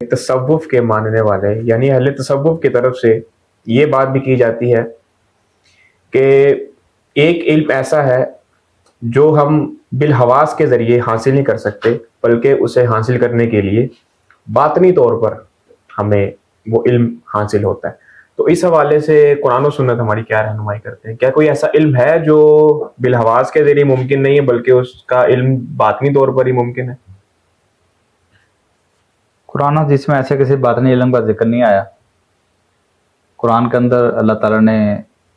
تصوف کے ماننے والے یعنی اہل تصوف کی طرف سے یہ بات بھی کی جاتی ہے کہ ایک علم ایسا ہے جو ہم بالحواس کے ذریعے حاصل نہیں کر سکتے، بلکہ اسے حاصل کرنے کے لیے باطنی طور پر ہمیں وہ علم حاصل ہوتا ہے۔ تو اس حوالے سے قرآن و سنت ہماری کیا رہنمائی کرتے ہیں؟ کیا کوئی ایسا علم ہے جو بالحواس کے ذریعے ممکن نہیں ہے بلکہ اس کا علم باطنی طور پر ہی ممکن ہے؟ قرآن حدیث میں ایسے کسی باطنی علم کا ذکر نہیں آیا۔ قرآن کے اندر اللہ تعالیٰ نے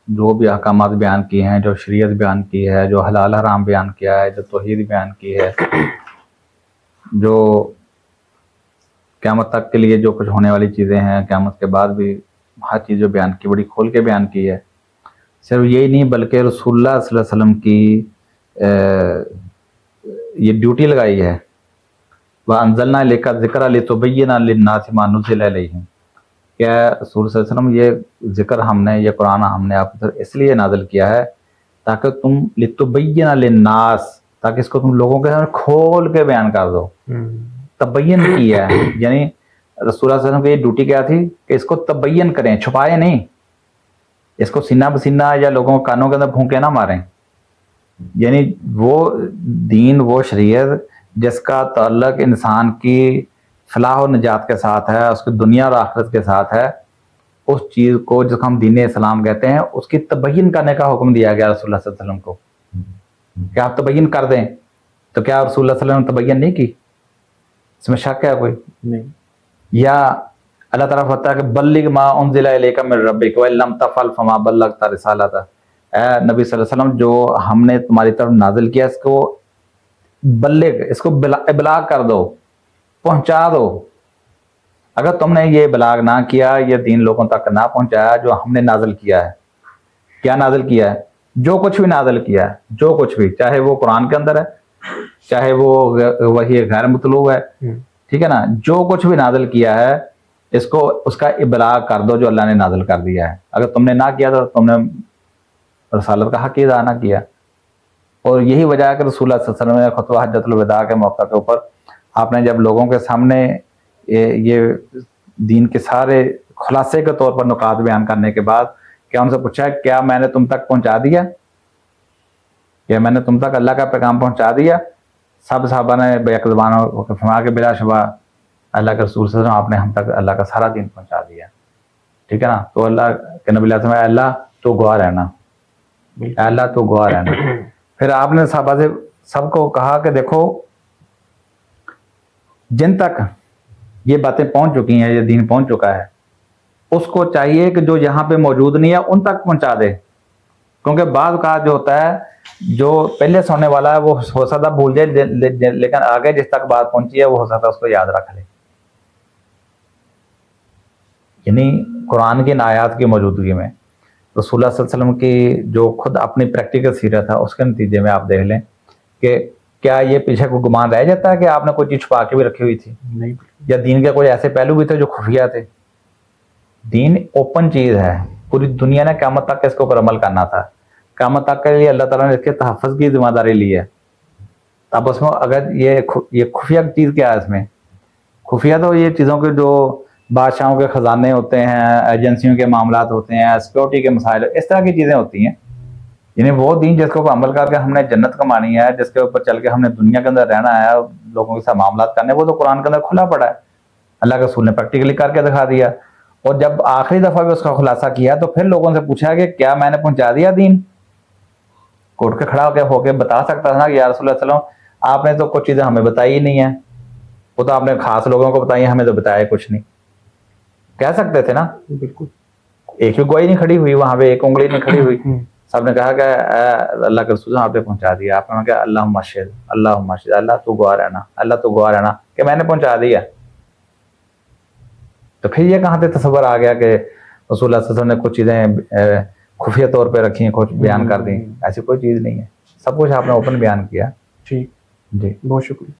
جو بھی احکامات بیان کیے ہیں، جو شریعت بیان کی ہے، جو حلال حرام بیان کیا ہے، جو توحید بیان کی ہے، جو قیامت تک کے لیے جو کچھ ہونے والی چیزیں ہیں، قیامت کے بعد بھی ہر چیز جو بیان کی بڑی کھول کے بیان کی ہے۔ صرف یہی نہیں بلکہ رسول اللہ صلی اللہ علیہ وسلم کی یہ ڈیوٹی لگائی ہے، وَأَنزَلْنَا إِلَيْكَ الذِّكْرَ لِتُبَيِّنَ لِلنَّاسِ مَا نُزِّلَ إِلَيْهِمْ کہ رسول صلی اللہ علیہ وسلم یہ ذکر ہم نے، یہ قرآن ہم نے آپ پر اس لیے نازل کیا ہے تاکہ تم لِتُبَيِّنَ لِلنَّاسِ، تاکہ اس کو تم لوگوں کے سامنے کھول کے بیان کر دو۔ تبین کیا ہے، یعنی رسول اللہ صلی اللہ علیہ وسلم کی یہ ڈیوٹی کیا تھی کہ اس کو تبین کریں، چھپائے نہیں، اس کو سینہ بسینہ یا لوگوں کے کانوں کے اندر پھونکے نہ ماریں۔ یعنی وہ دین، وہ شریعت جس کا تعلق انسان کی فلاح و نجات کے ساتھ ہے، اس کی دنیا اور آخرت کے ساتھ ہے، اس چیز کو جس کو ہم دین اسلام کہتے ہیں، اس کی تبین کرنے کا حکم دیا گیا رسول اللہ صلی اللہ علیہ وسلم کو کہ آپ تبین کر دیں۔ تو کیا رسول اللہ صلی اللہ علیہ وسلم نے تبین نہیں کی؟ اس میں شک ہے کوئی نہیں۔ یا اللہ تعالیٰ فرماتا ہے کہ بلغ ما انزل الیک من ربک وان لم تفعل فما بلغت رسالتہ، اے نبی صلی اللہ علیہ وسلم جو ہم نے تمہاری طرف نازل کیا اس کو بلغ، اس کو ابلاغ کر دو، پہنچا دو۔ اگر تم نے یہ ابلاغ نہ کیا، یہ دین لوگوں تک نہ پہنچایا جو ہم نے نازل کیا ہے، کیا نازل کیا ہے؟ جو کچھ بھی نازل کیا ہے، جو کچھ بھی، چاہے وہ قرآن کے اندر ہے، چاہے وہ وحی غیر مطلوب ہے، ٹھیک ہے نا، جو کچھ بھی نازل کیا ہے اس کو، اس کا ابلاغ کر دو جو اللہ نے نازل کر دیا ہے۔ اگر تم نے نہ کیا تو تم نے رسالت کا حق ہی ادا نہ کیا۔ اور یہی وجہ ہے کہ رسول اللہ صلی اللہ علیہ وسلم نے خطبہ حجۃ الوداع کے موقع کے اوپر آپ نے جب لوگوں کے سامنے یہ دین کے سارے خلاصے کے طور پر نکات بیان کرنے کے بعد کیا ان سے پوچھا ہے کیا میں نے تم تک پہنچا دیا؟ کیا میں نے تم تک اللہ کا پیغام پہنچا دیا؟ سب صحابہ نے بیک زبان ہو کے فرمایا کہ بلا شبہ اللہ کے رسول صلی اللہ علیہ وسلم آپ نے ہم تک اللہ کا سارا دین پہنچا دیا، ٹھیک ہے نا۔ تو اللہ کے نبی علیہ السلام، اللہ تو گواہ رہنا، اللہ تو گواہ رہنا۔ پھر آپ نے صحابہ سے سب کو کہا کہ دیکھو جن تک یہ باتیں پہنچ چکی ہیں، یہ دین پہنچ چکا ہے، اس کو چاہیے کہ جو یہاں پہ موجود نہیں ہے ان تک پہنچا دے، کیونکہ بعض اوقات جو ہوتا ہے جو پہلے سونے والا ہے وہ ہو سکتا بھول جائے، لیکن آگے جس تک بات پہنچی ہے وہ ہو سکتا اس کو یاد رکھ لے۔ یعنی قرآن کی آیات کی موجودگی میں رسول اللہ صلی اللہ علیہ وسلم کی جو خود اپنی پریکٹیکل سیرت ہے اس کے نتیجے میں آپ دیکھ لیں کہ کیا یہ پیچھے کوئی گمان رہ جاتا ہے کہ آپ نے کوئی چیز چھپا کے بھی رکھی ہوئی تھی؟ نہیں۔ یا دین کے کوئی ایسے پہلو بھی تھے جو خفیہ تھے؟ دین اوپن چیز ہے، پوری دنیا نے قیامت تک اس کے اوپر عمل کرنا تھا، قیامت تک کے لیے اللہ تعالیٰ نے اس کے تحفظ کی ذمہ داری لی ہے۔ اب اس میں اگر یہ خفیہ چیز کیا ہے، اس میں خفیہ تو یہ چیزوں کے جو بادشاہوں کے خزانے ہوتے ہیں، ایجنسیوں کے معاملات ہوتے ہیں، سیکورٹی کے مسائل، اس طرح کی چیزیں ہوتی ہیں۔ یعنی وہ دین جس کے اوپر عمل کر کے ہم نے جنت کمانی ہے، جس کے اوپر چل کے ہم نے دنیا کے اندر رہنا ہے، لوگوں کے ساتھ معاملات کرنے، وہ تو قرآن کے اندر کھلا پڑا ہے، اللہ کے رسول نے پریکٹیکلی کر کے دکھا دیا۔ اور جب آخری دفعہ بھی اس کا خلاصہ کیا تو پھر لوگوں سے پوچھا کہ کیا میں نے پہنچا دیا دین؟ کوٹ کے کھڑا ہو کے بتا سکتا تھا نا کہ یا رسول اللہ صلی اللہ علیہ وسلم آپ نے تو کچھ چیزیں ہمیں بتائی ہی نہیں ہیں، وہ تو آپ نے خاص لوگوں کو بتائی، ہمیں تو بتایا کچھ نہیں، کہہ سکتے تھے نا۔ بالکل، ایک بھی گواہی نہیں کھڑی ہوئی وہاں پہ، ایک انگلی نہیں کھڑی ہوئی، سب نے کہا کہ اللہ کے رسول آپ نے پہنچا دیا۔ آپ نے کہا اللہم اشہد، اللہم اشہد، اللہ تو گواہ رہنا، اللہ تو گواہ رہنا کہ میں نے پہنچا دیا۔ تو پھر یہ کہاں سے تصور آ گیا کہ رسول اللہ صلی اللہ علیہ وسلم نے کچھ چیزیں خفیہ طور پہ رکھی ہیں، کچھ بیان کر دیں؟ ایسی کوئی چیز نہیں ہے، سب کچھ آپ نے اوپن بیان کیا۔ ٹھیک، جی بہت شکریہ۔